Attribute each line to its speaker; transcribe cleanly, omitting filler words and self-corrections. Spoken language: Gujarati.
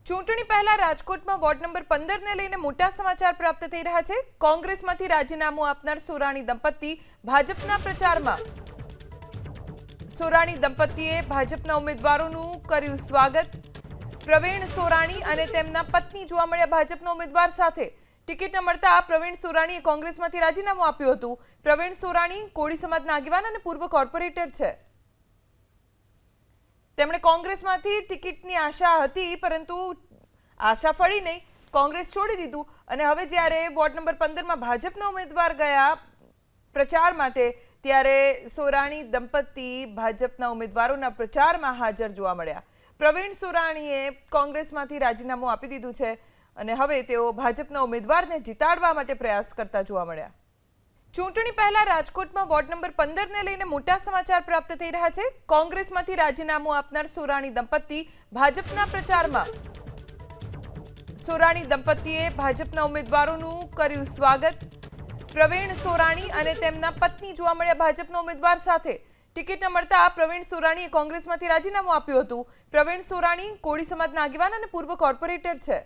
Speaker 1: ચૂંટણી પહેલા રાજકોટમાં વોર્ડ નંબર 15 ને લઈને મોટા સમાચાર પ્રાપ્ત થઈ રહ્યા છે। કોંગ્રેસમાંથી રાજીનામું આપનાર સોરાણી દંપતી ભાજપના પ્રચારમાં। સોરાણી દંપતીએ ભાજપના ઉમેદવારોનું કર્યું સ્વાગત। પ્રવીણ સોરાણી અને તેમના પત્ની જોવા મળ્યા ભાજપના ઉમેદવાર સાથે। ટિકિટ ન મળતા પ્રવીણ સોરાણીએ કોંગ્રેસમાંથી રાજીનામું આપ્યું હતું। પ્રવીણ સોરાણી કોળી સમાજના આગેવાન અને પૂર્વ કોર્પોરેટર છે। તેમણે કોંગ્રેસમાંથી ટિકિટની આશા હતી, પરંતુ આશા ફળી નહીં, કોંગ્રેસ છોડી દીધું અને હવે જ્યારે વોર્ડ નંબર 15 માં ભાજપના ઉમેદવાર ગયા પ્રચાર માટે, ત્યારે સોરાણી દંપતી ભાજપના ઉમેદવારોના પ્રચારમાં હાજર જોવા મળ્યા। પ્રવીણ સોરાણીએ કોંગ્રેસમાંથી રાજીનામું આપી દીધું છે અને હવે તેઓ ભાજપના ઉમેદવારને જીતાડવા માટે પ્રયાસ કરતા જોવા મળ્યા। ચૂંટણી પહેલા રાજકોટમાં વોર્ડ નંબર 15 ને લઈને મોટા સમાચાર પ્રાપ્ત થઈ રહ્યા છે। કોંગ્રેસમાંથી રાજીનામું આપનાર સોરાણી દંપતી ભાજપના પ્રચારમાં। સોરાણી દંપતીએ ભાજપના ઉમેદવારોનું કર્યું સ્વાગત। પ્રવીણ સોરાણી અને તેમના પત્ની જોવા મળ્યા ભાજપના ઉમેદવાર સાથે। ટિકિટ ન મળતા પ્રવીણ સોરાણીએ કોંગ્રેસમાંથી રાજીનામું આપ્યું હતું। પ્રવીણ સોરાણી કોળી સમાજના આગેવાન અને પૂર્વ કોર્પોરેટર છે।